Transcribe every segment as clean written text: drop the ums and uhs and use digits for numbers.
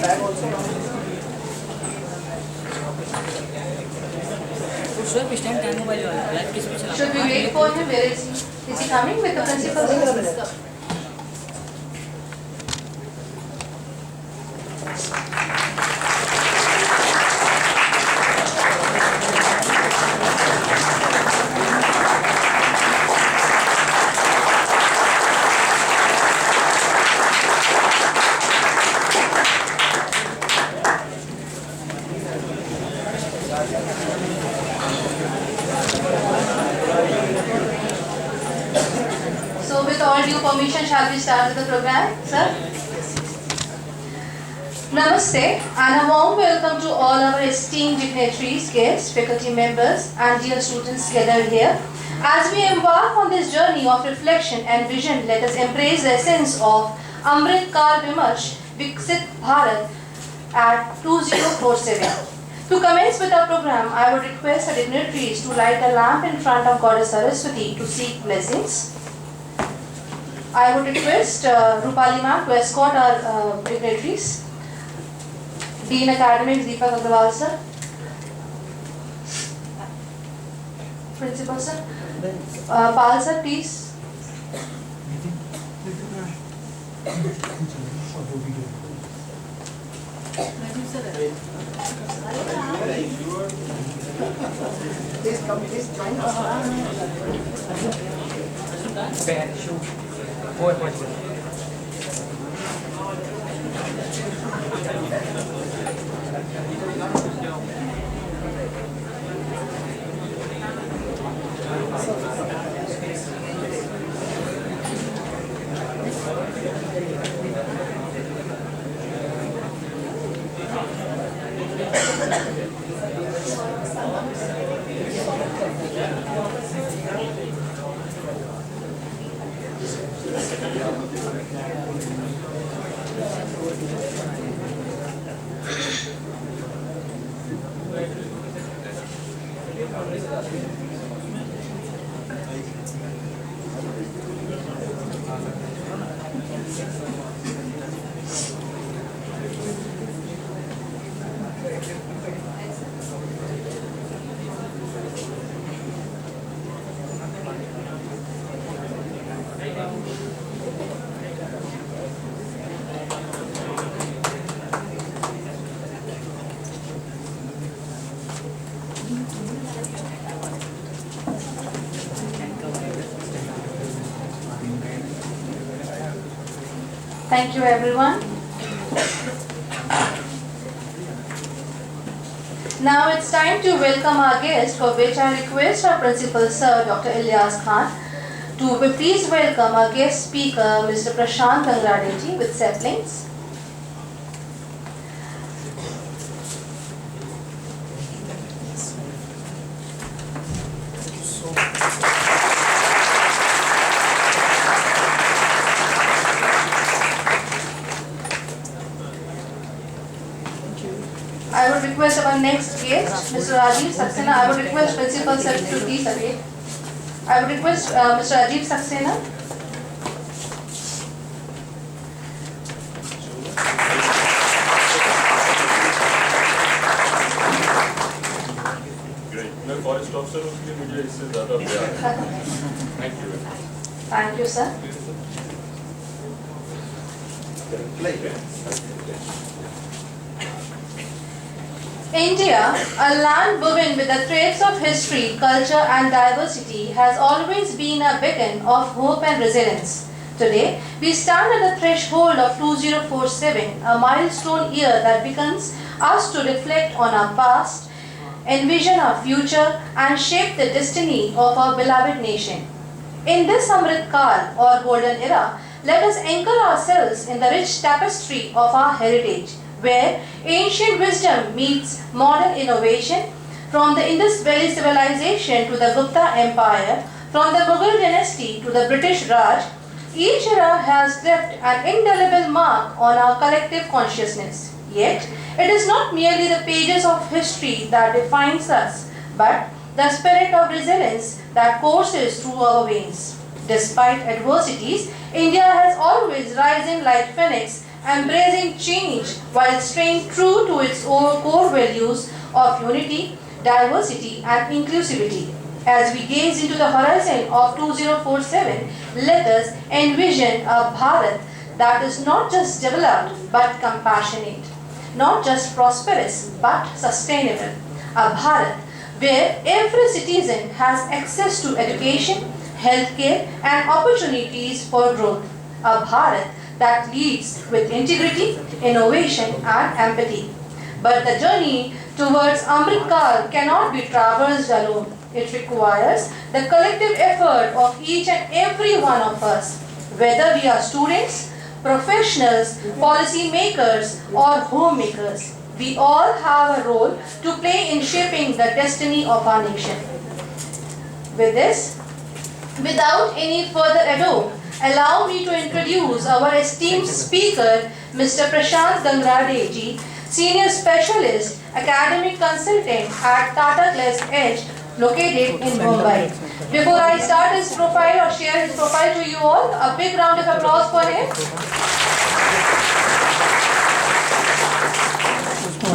Should we wait for him? Where is he? Is he coming with the principal? So with all due permission, shall we start with the program, sir? Namaste and a warm welcome to all our esteemed dignitaries, guests, faculty members and dear students gathered here. As we embark on this journey of reflection and vision, let us embrace the essence of Amrit Kal Vimarsh Viksit Bharat at 2047. To commence with our program, I would request the dignitaries to light a lamp in front of Goddess Saraswati to seek blessings. I would request Rupali ma'am to escort our dignitaries. Dean Academics Deepak Agrawal sir. Principal sir. Pal sir, please. Please come, please join Thank you everyone. Now it's time to welcome our guest, for which I request our principal sir, Dr. Ilyas Khan, to please welcome our guest speaker, Mr. Prashant Gangradeji, with saplings. I would request our next guest, Mr. Rajiv Saxena. I would request Principal Sir to please appear. I would request Mr. Rajiv Saxena. Great. मैं forest officer हूँ इसलिए मुझे इससे ज़्यादा प्यार है. Thank you. Thank you, sir. India, a land woven with the threads of history, culture and diversity, has always been a beacon of hope and resilience. Today, we stand at the threshold of 2047, a milestone year that beckons us to reflect on our past, envision our future and shape the destiny of our beloved nation. In this Amrit Kal or golden era, let us anchor ourselves in the rich tapestry of our heritage, where ancient wisdom meets modern innovation, from the Indus Valley civilization to the Gupta Empire, from the Mughal dynasty to the British Raj. Each era has left an indelible mark on our collective consciousness. Yet, it is not merely the pages of history that defines us, but the spirit of resilience that courses through our veins. Despite adversities, India has always risen like phoenix, embracing change while staying true to its own core values of unity, diversity, and inclusivity. As we gaze into the horizon of 2047, let us envision a Bharat that is not just developed but compassionate, not just prosperous but sustainable. A Bharat where every citizen has access to education, healthcare, and opportunities for growth. A Bharat that leads with integrity, innovation, and empathy. But the journey towards Amrit Kal cannot be traversed alone. It requires the collective effort of each and every one of us, whether we are students, professionals, policy makers, or homemakers. We all have a role to play in shaping the destiny of our nation. With this, without any further ado, allow me to introduce our esteemed speaker, Mr. Prashant Gangrade ji, Senior Specialist, Academic Consultant at Tata Glass Edge, located in Mumbai. Before I start his profile or share his profile to you all, a big round of applause for him.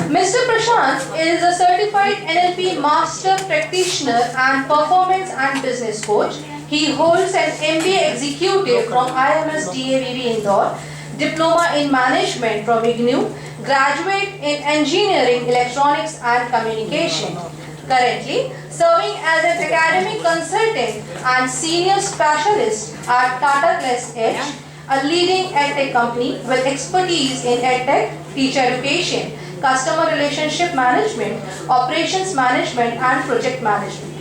Mr. Prashant is a certified NLP Master Practitioner and Performance and Business Coach. He holds an MBA Executive from IMS DAVV Indore, Diploma in Management from IGNOU, Graduate in Engineering, Electronics and Communication. Currently serving as an academic consultant and senior specialist at Tata Glass Edge, a leading edtech company with expertise in edtech, teacher education, customer relationship management, operations management, and project management.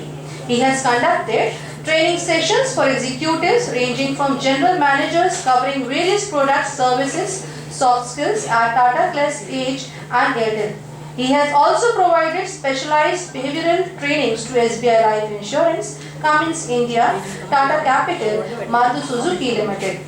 He has conducted training sessions for executives ranging from general managers covering various products, services, soft skills at Tata Glass Edge and Airtel. He has also provided specialized behavioral trainings to SBI Life Insurance, Cummins India, Tata Capital, Maruti Suzuki Limited.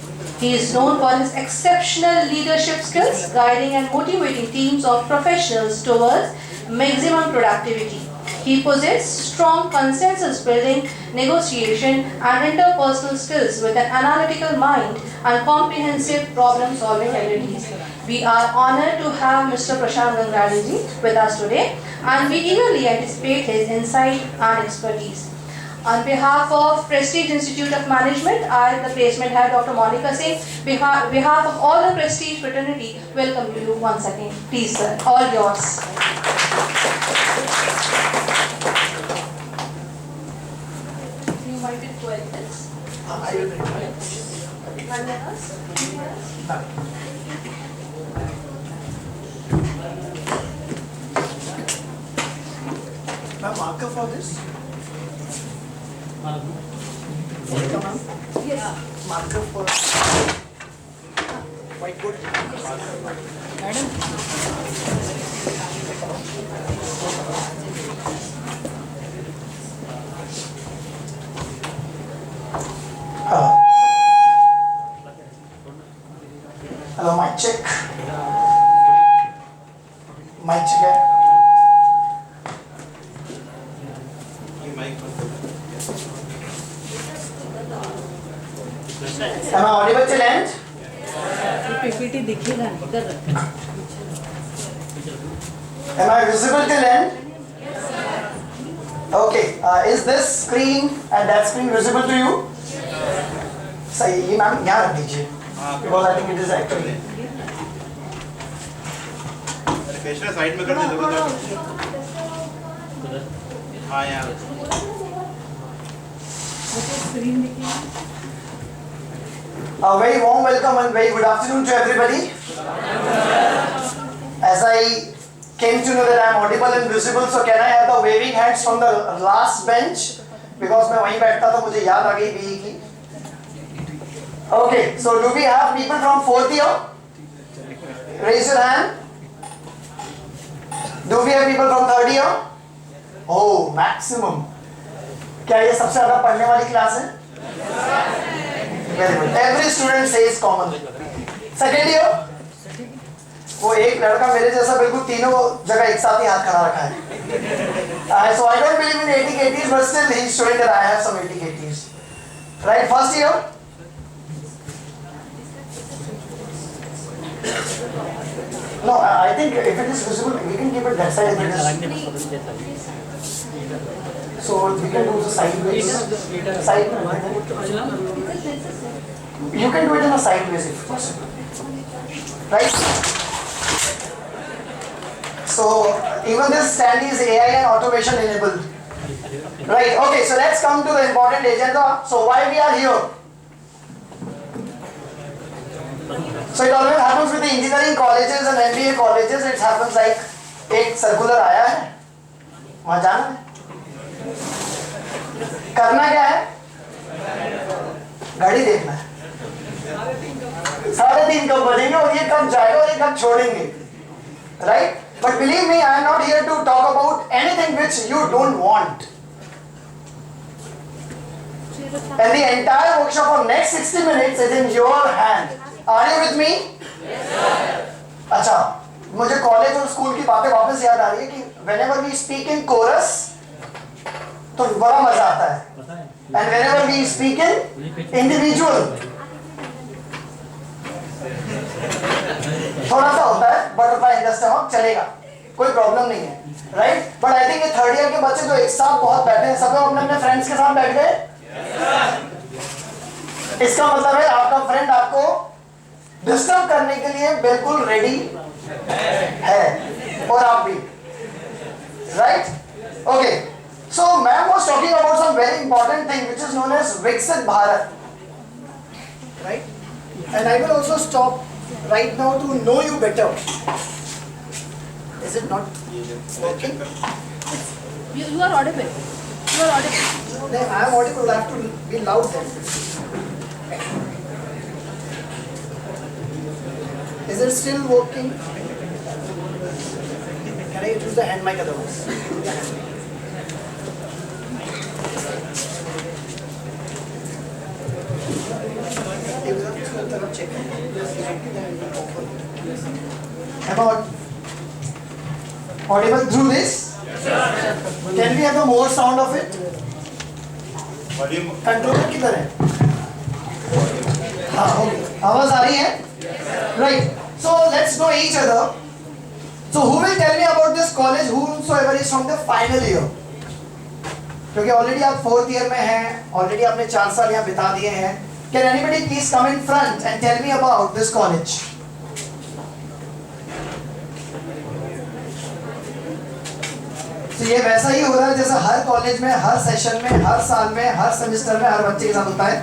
He is known for his exceptional leadership skills, guiding and motivating teams of professionals towards maximum productivity. He possesses strong consensus building, negotiation, and interpersonal skills with an analytical mind and comprehensive problem solving abilities. We are honored to have Mr. Prashant Gangrade ji with us today, and we eagerly anticipate his insight and expertise. On behalf of Prestige Institute of Management, I, the placement head, Dr. Monica Singh, behalf of all the Prestige fraternity, welcome you once again. Please, sir, all yours. You might be 12 minutes. I will reply. 1 minute. Ma'am, marker for this? Monica, ma'am? Yes. Marker for whiteboard. Hello, mic check. Mic check. Am I audible till end? PPT दिखेगा इधर Am I visible till end? Okay. Is this screen and that screen visible to you? सही ये ma'am यहाँ रख दीजिए. Because I think it is actually. Patient side में कर दे दो. हाँ यार. स्क्रीन दिखेगा A very warm welcome and very good afternoon to everybody. As I came to know that I am audible and visible, so can I have the waving hands from the last bench? Because मैं वहीं बैठता था मुझे याद आ गई BE की. Okay, so do we have people from fourth year? Raise your hand. Do we have people from third year? Oh, maximum. क्या ये सबसे ज़्यादा पढ़ने वाली क्लास है? Very good. Every student says common. Second year? वो एक लड़का मेरे जैसा बिल्कुल तीनों जगह एक साथ ही हाथ खड़ा रखा है. So I don't believe in 80 KTs, but still he's showing that I have some 80 KTs. Right, first year? No, I think if it is visible, we can keep it that side. If it is, so we can do the sideways. Side. You can do it in a sideways if possible. Right? So even this stand is AI and automation enabled. Right, okay, so let's come to the important agenda. So why we are here? So it always happens with the engineering colleges and MBA colleges. It happens like एक circular आया है, वहाँ जाना है, करना क्या है? गाड़ी देखना है, 3:30 कब बजेंगे और ये कब जाएगा और ये कब छोड़ेंगे, right? But believe me, I am not here to talk about anything which you don't want. And the entire workshop for next 60 minutes is in your hand. Are you with me? Yes, sir. अच्छा, मुझे college और school की बातें वापस याद आ रही है कि whenever we speak in chorus, तो बड़ा मजा आता है. And whenever we speak in individual, थोड़ा सा होता है बटरफ्लाई इन द स्टमक, चलेगा, कोई प्रॉब्लम नहीं है, राइट? बट आई थिंक ये थर्ड ईयर के बच्चे जो एक साथ बहुत बैठे हैं, सब लोग अपने अपने फ्रेंड्स के साथ बैठ गए. इसका मतलब है आपका फ्रेंड आपको डिस्टर्ब करने के लिए बिल्कुल रेडी है और आप भी, right? Okay, so ma'am was talking about some very important thing which is known as Viksit Bharat, right? And I will also stop right now to know you better. Is it not working? You are audible. You are audible. No, I am audible. I have to be loud then. Is it still working? Can I use the hand mic otherwise? Check. Am I audible through this? Yes, sir. Can we have a more sound of it? Volume. Controller किधर है? हाँ, okay, आवाज आ रही है? Right. So let's know each other. So who will tell me about this college? Whosoever is from the final year. क्योंकि already आप 4th year में हैं, ऑलरेडी आपने 4 साल यहाँ बिता दिए हैं. Can anybody please come in front and tell me about this college? तो ये वैसा ही हो रहा है जैसा हर कॉलेज में, हर सेशन में, हर साल में, हर सेमेस्टर में, हर बच्चे के साथ होता है.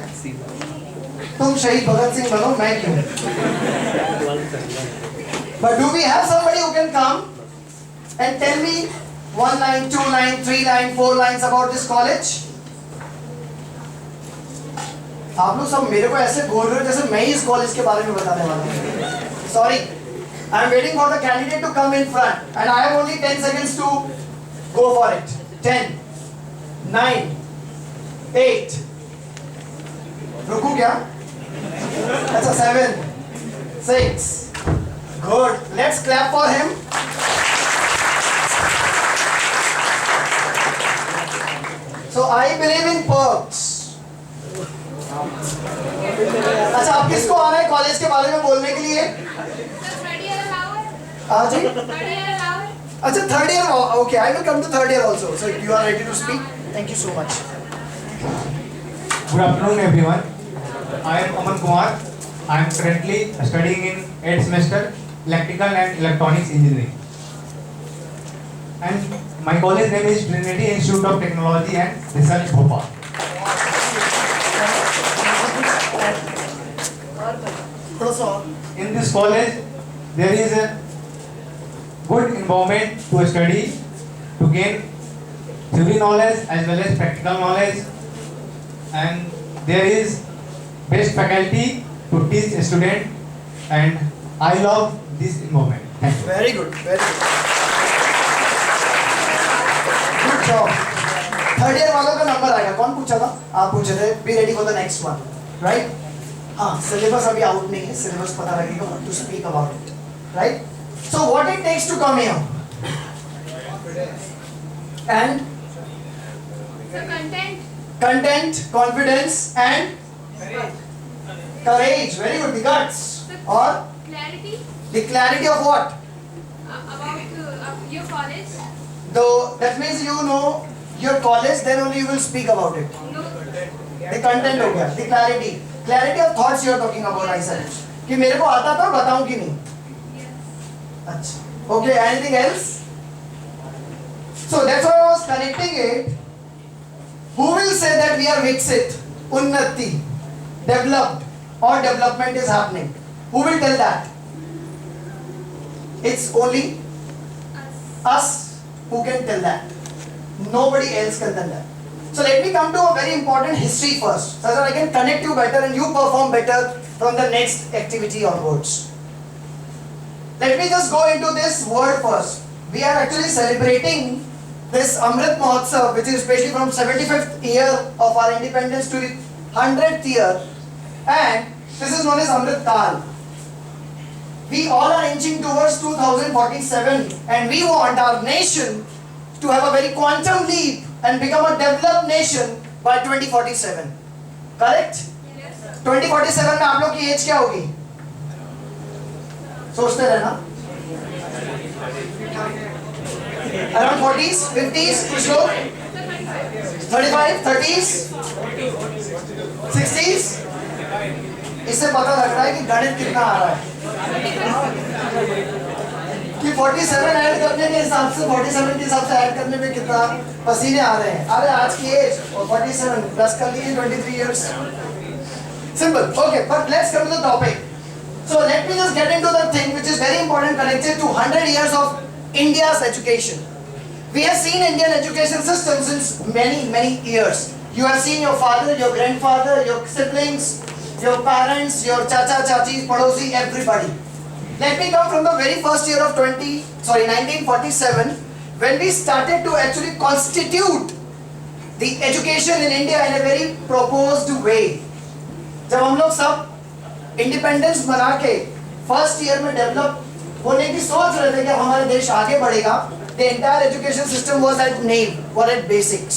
तुम शहीद भगत सिंह बनो, मैं क्यों? But do we have somebody who can come and tell me 1 line, 2 line, 3 line, 4 lines about this college? आप लोग सब मेरे को ऐसे बोल रहे हो जैसे मैं ही इस कॉलेज के बारे में बताने वाला हूँ. Sorry, I am waiting for the candidate to come in front and I have only 10 seconds to go for it. 10, 9, 8. रुकू क्या? अच्छा 7, 6. Good. Let's clap for him. So I believe in perks. अच्छा, अब किसको आना है कॉलेज के बारे में बोलने के लिए? हाँ जी. अच्छा, third year. Okay, I will come to third year also. So you are ready to speak. Thank you so much. Good afternoon, everyone. I am Aman Kumar. I am currently studying in 8th semester Electrical and Electronics Engineering. And my college name is Trinity Institute of Technology and Research, Bhopal. In this college, there is a good environment to study, to gain theory knowledge as well as practical knowledge, and there is best faculty to teach student, and I love this environment. Thank you. Very good. Very good. Good job. Third year वालों का number आएगा. कौन पूछा था? आप पूछे थे. Be ready for the next one. Right? हाँ, syllabus अभी out नहीं है. Syllabus पता लगेगा to speak about it. Right? So what it takes to come here? And content, confidence, and courage. Very good. The guts or Clarity. the clarity of what? college? Though that means you know your college, then only you will speak about it. No. The content हो गया, the clarity of thoughts you are talking about, I said. कि मेरे को आता था बताऊं कि नहीं? अच्छा. Okay, anything else? So that's why I was connecting it. Who will say that we are Viksit, Unnati, developed, or development is happening? Who will tell that? It's only us who can tell that. Nobody else can tell that. So let me come to a very important history first, so that I can connect you better and you perform better from the next activity onwards. Let me just go into this word first. We are actually celebrating this Amrit Mahotsav, which is especially from 75th year of our independence to the 100th year, and this is known as Amrit Kal. We all are inching towards 2047, and we want our nation to have a very quantum leap and become a developed nation by 2047. Correct? Yes, sir. 2047 में आप लोग की as क्या होगी? सोचते रहना. Around 40s, 50s, कुछ लोग 35, 30s, 60s. इससे पता लगता है कि गणित कितना आ रहा है. कि 47 ऐड करने के हिसाब से 47 के हिसाब से ऐड करने में कितना पसीने आ रहे हैं. अरे आज की एज और 47 प्लस कर लीजिए 23 years. Simple. Okay, but let's come to the topic. So let me just get into the thing which is very important, connected to 100 years of India's education. We have seen Indian education system since many years. You have seen your father, your grandfather, your siblings, your parents, your chacha, chachis, padosi, everybody. Let me come from the very first year of 1947, when we started to actually constitute the education in India in a very proposed way. जब हम लोग सब independence बना के first year में develop होने की सोच रहे थे कि हमारा देश आगे बढ़ेगा, the entire education system was at name, was at basics.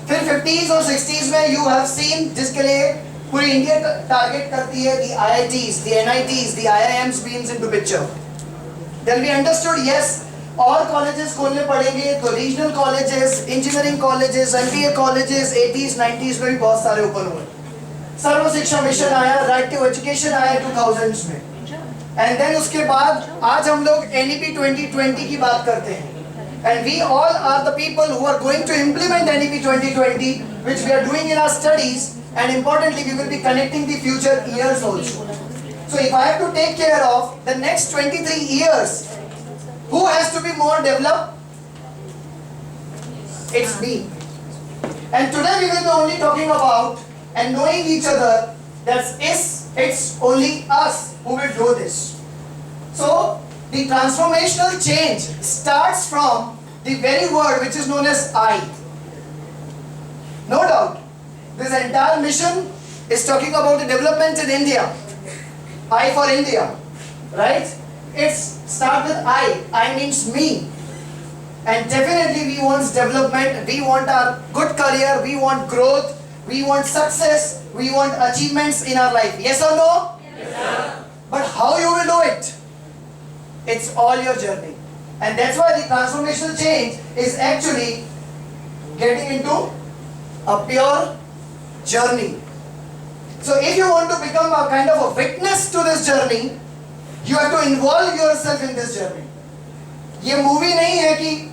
फिर 50s और 60s में you have seen, जिसके लिए पूरी इंडिया टारगेट करती है, the IITs, the NITs, the IIMs beings into picture. Then we understood, yes, और कॉलेजेस खोलने पड़ेंगे, तो regional colleges, engineering colleges, MBA colleges 80s 90s में भी बहुत सारे ओपन हुए. सर्व शिक्षा मिशन आया, राइट टू एजुकेशन आया 2000s में, एंड देन उसके बाद आज हम लोग NEP 2020 की बात करते हैं. And we all are the people who are going to implement NEP 2020, which we are doing in our studies, and importantly we will be connecting the future years also. So if I have to take care of the next 23 years, who has to be more developed? It's me. And today we will be only talking about and knowing each other, that it's only us who will do this. So the transformational change starts from the very word which is known as I. No doubt, this entire mission is talking about the development in India. I for India, right? It's start with I. I means me. And definitely we want development, we want our good career, we want growth, we want success, we want achievements in our life. Yes or no? Yes, sir. But how you will do it? It's all your journey. And that's why the transformational change is actually getting into a pure journey. So if you want to become a kind of a witness to this journey, you have to involve yourself in this journey. ये movie नहीं है कि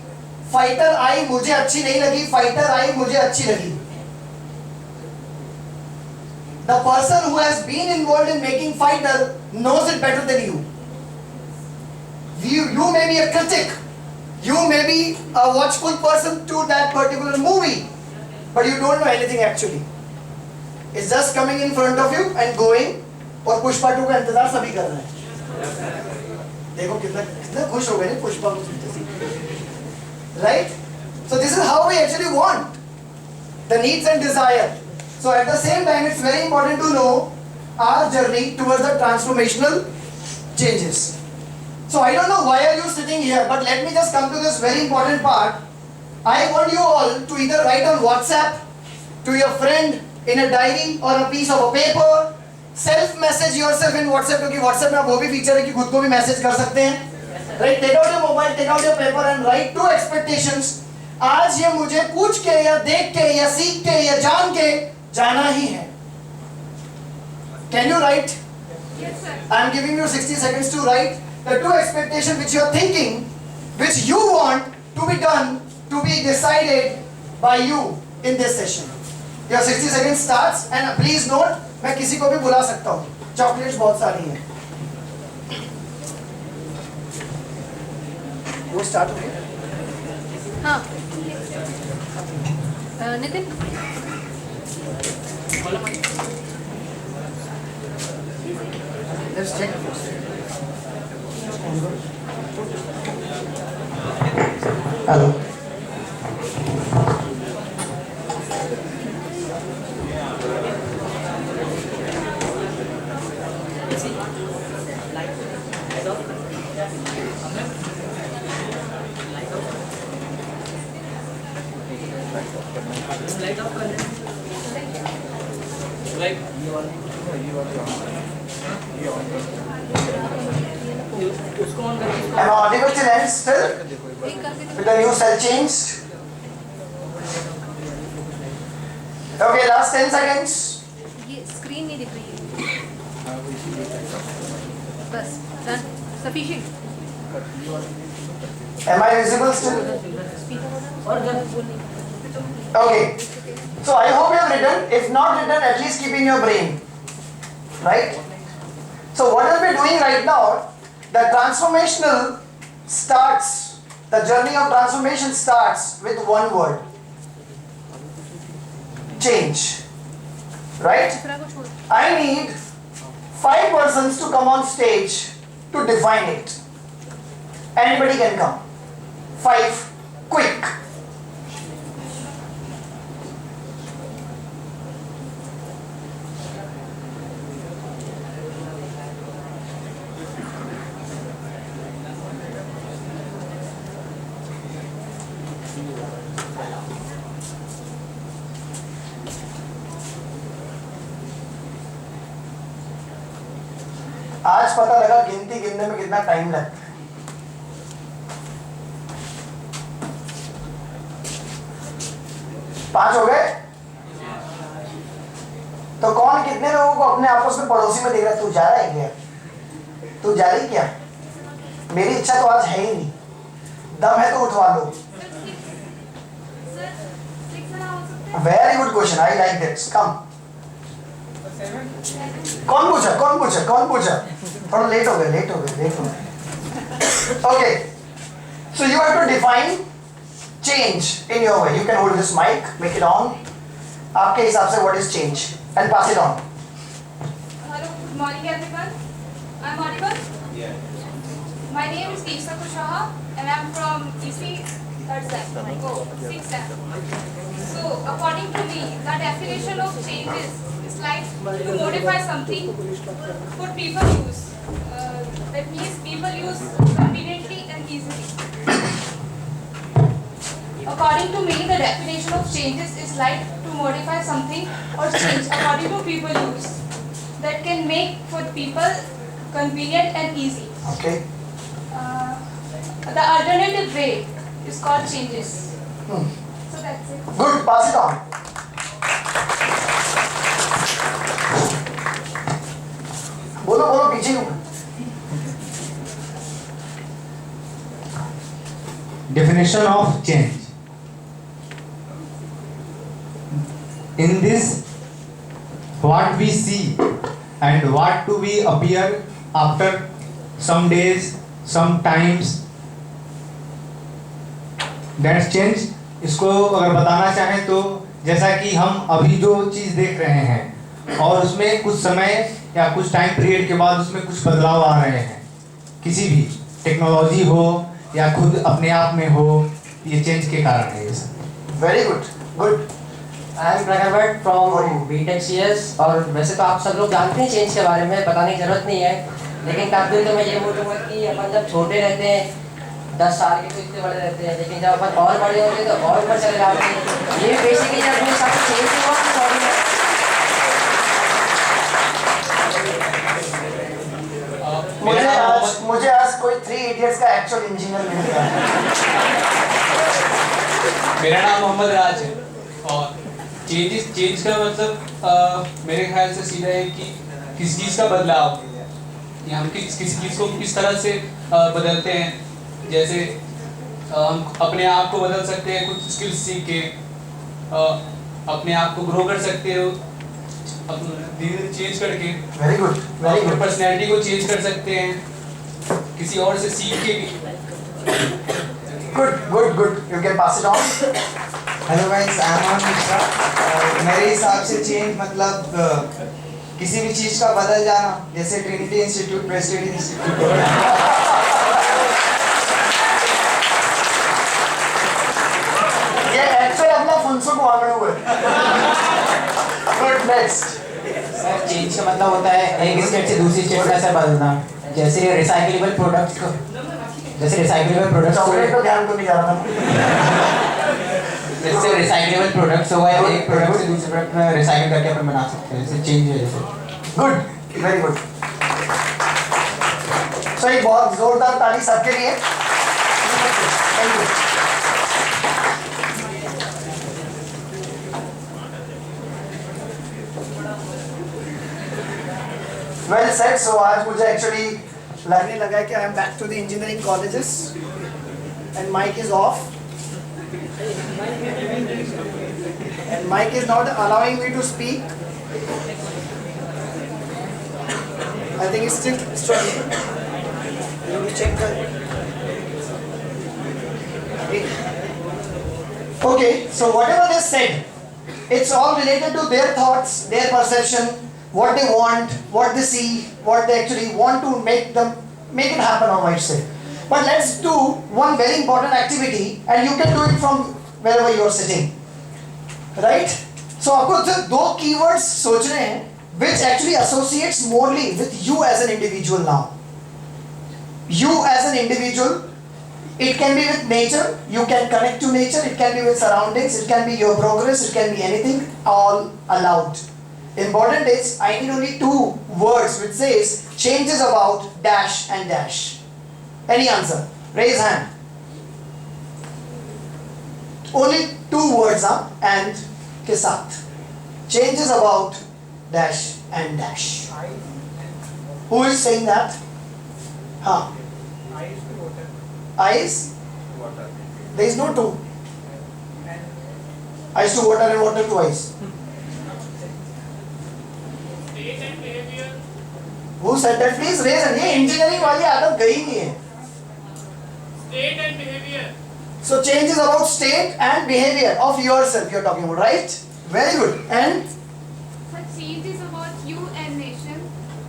fighter आई मुझे अच्छी नहीं लगी, fighter आई मुझे अच्छी लगी. The person who has been involved in making fighter knows it better than you. You may be a critic, you may be a watchful person to that particular movie, but you don't know anything actually. It's just coming in front of you and going. और पुष्पा 2 का इंतजार सभी कर रहे हैं. देखो कितना खुश हो गए पुष्पा को सुनते ही. Right? So this is how we actually want the needs and desire. So at the same time, it's very important to know our journey towards the transformational changes. So I don't know why are you sitting here, but let me just come to this very important part. I want you all to either write on WhatsApp to your friend in a diary or a piece of a paper. Self message yourself in WhatsApp, क्योंकि WhatsApp में वो भी feature है कि खुद को भी message कर सकते हैं, Right? Take out your mobile, take out your paper and write 2 expectations. आज ये मुझे पूछ के या देख के या सीख के या जान के जाना ही है. Can you write? Yes, sir. I am giving you 60 seconds to write the 2 expectations which you are thinking, which you want to be done, to be decided by you in this session. Your 60 seconds starts and please note, मैं किसी को भी बुला सकता हूँ. Chocolates बहुत सारी हैं. वो start हो गया. हाँ. Nitin. Let's check. Hello. Am I audible till end still? With the new cell changed? Okay, last 10 seconds. ये स्क्रीन नहीं दिख रही है. बस done. Sufficient. Am I visible still? Okay. So I hope you have written. If not written, at least keep in your brain. Right? So what we'll be doing right now, the transformational starts, the journey of transformation starts with one word. Change. Right? दूसरा को छोड़. I need 5 persons to come on stage to define it. Anybody can come. 5, quick. आज पता लगा गिनती गिनने में कितना टाइम लगता है. पांच हो गए. तो कौन कितने लोगों को अपने आपस में पड़ोसी में देख रहा है? तू जा रहा है क्या? तू जा रही क्या? मेरी इच्छा तो आज है ही नहीं. दम है तो उठवा लो. Very good question. I like this. Come. कौन पूछा? थोड़ा लेट हो गए. Okay. So you have to define change in your way. You can hold this mic, make it on. आपके हिसाब से what is change and pass it on. Hello, good morning everyone. I'm audible? Yeah. My name is Deepsa Kushaha and I'm from EC 3rd SEM. Oh, 6th SEM. So, according to me, the definition of change is like to modify something for people use. That means people use conveniently and easily. According to me, the definition of changes is like to modify something or change according to people use that can make for people convenient and easy. Okay. The alternative way is called changes. Hmm. So that's it. Good. Pass it on. बोलो पीछे क्यों? Definition of change. In this, what we see and what to be appear after some days, some times, that's change. इसको अगर बताना चाहें तो जैसा कि हम अभी जो चीज़ देख रहे हैं और उसमें कुछ समय या कुछ टाइम पीरियड के बाद उसमें कुछ बदलाव आ रहे हैं, किसी भी टेक्नोलॉजी हो या खुद अपने आप में हो, ये चेंज के कारण है ये सब. Very good. Good. I am प्रखर भट्ट फ्रॉम बीटेक CS. और वैसे तो आप सब लोग जानते हैं चेंज के बारे में, बताने की जरूरत नहीं है, लेकिन तब भी तो मैं ये बोलूँगा कि अपन जब छोटे रहते हैं 10 साल के तो इतने बड़े रहते हैं, लेकिन जब अपन और बड़े होते हैं तो और ऊपर चले जाते हैं. ये बेसिकली जब अपने साथ चेंज हुआ तो सॉरी मुझे आज कोई 3 इडियट्स का एक्चुअल इंजीनियर मिल गया। मेरा नाम मोहम्मद राज है और चेंज का मतलब मेरे ख्याल से सीधा है कि किसी चीज़ का बदलाव, या हम किसी चीज़ को किस तरह से बदलते हैं। जैसे हम अपने आप को बदल सकते हैं, कुछ स्किल्स सीख के अपने आप को ग्रो कर सकते हो, धीरे चेंज करके। Very good, very good. Personality को चेंज कर सकते हैं किसी और से सीख के भी। Good good good, you can pass it on. Hello guys, I am Aman Mishra. मेरे हिसाब से चेंज मतलब किसी भी चीज का बदल जाना, जैसे ट्रिनिटी इंस्टीट्यूट, प्रेस्टिज इंस्टीट्यूट। ये एक्चुअल अपना फंसो को आने हुए। Good, next. सर चेंज का मतलब होता है एक स्टेट से दूसरी स्टेट में ऐसा बदलना। जैसे रिसाइक्लेबल प्रोडक्ट्स को, चॉकलेट पे ध्यान तो नहीं जा रहा था। जैसे रिसाइक्लेबल प्रोडक्ट्स हो गए, एक प्रोडक्ट से दूसरे प्रोडक्ट में रिसाइकिल करके अपन बना सकते हैं, जैसे चेंज है जैसे। Good, very good. सो एक बहुत जोरदार ताली सबके लिए। Thank you. Well said. So आज मुझे एक्चुअली लगने लगा है कि I am back to the engineering colleges and mic is off and mic is not allowing me to speak. I think it's still struggling. You need to check the. Okay, so whatever they said, it's all related to their thoughts, their perception, what they want, what they see, what they actually want to make it happen, or might say. But let's do one very important activity, and you can do it from wherever you are sitting. Right? So आपको सिर्फ 2 keywords सोचने हैं which actually associates morely with you as an individual now. You as an individual, it can be with nature, you can connect to nature, it can be with surroundings, it can be your progress, it can be anything, all allowed. Important is, I need only 2 words which says changes about dash and dash. Any answer? Raise hand. Only 2 words and के साथ changes about dash and dash. Who is saying that? Eyes? There is no 2. Eyes to water and water to eyes. State and behavior. Who said that? Please raise hand. ये engineering वाली आदत गई नहीं है. State and behavior. So change is about state and behavior of yourself you're talking about, right? Very good. And So change is about you and nation.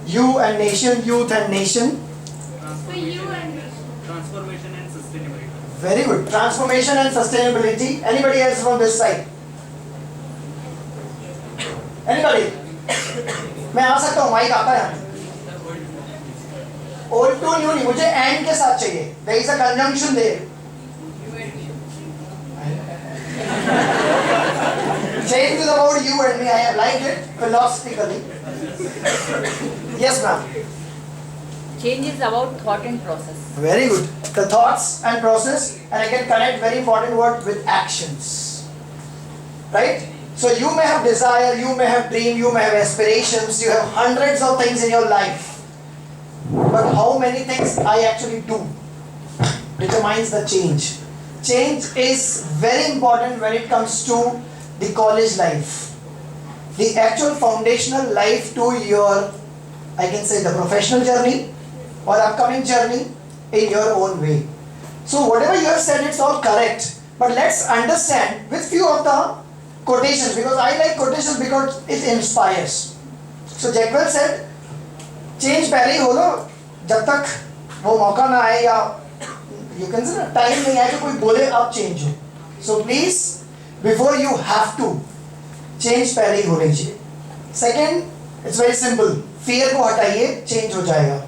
you and nation, youth and nation. So you and nation. Transformation and sustainability. Very good. Transformation and sustainability. Anybody else from this side? Anybody? मैं आ सकता हूँ, mic आता है। Old to new नहीं, मुझे and के साथ चाहिए. There is a conjunction there. Change is about you and me. I have liked it philosophically. Yes, ma'am. Change is about thought and process. Very good. The thoughts and process, and I can connect very important word with actions. Right? So you may have desire, you may have dream, you may have aspirations, you have hundreds of things in your life. But how many things I actually do determines the change. Change is very important when it comes to the college life. The actual foundational life to your, I can say, the professional journey or upcoming journey in your own way. So whatever you have said, it's all correct. But let's understand with few of the quotations, because I like quotations because it inspires. So Jack Welch said, change पहले ही हो लो जब तक वो मौका ना आए या you can say time नहीं आए कि कोई बोले अब change हो. So please, before you have to, change पहले ही होनी चाहिए. Second, it's very simple. Fear को हटाइए, change हो जाएगा.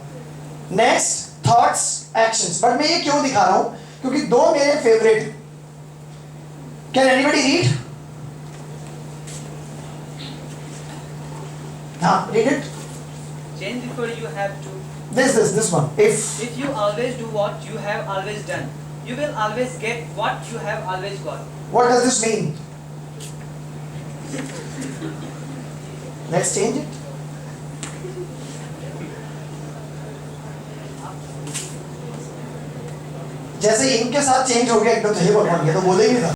Next, thoughts, actions. But मैं ये क्यों दिखा रहा हूँ? क्योंकि 2 मेरे favorite. Can anybody read? हाँ, read it. change before you have to. This one. If If you always do what you have always done, you will always get what you have always got. what does this mean? Let's change it. जैसे इनके साथ change हो गया एकदम से, हे भगवान ये तो बोले ही नहीं था।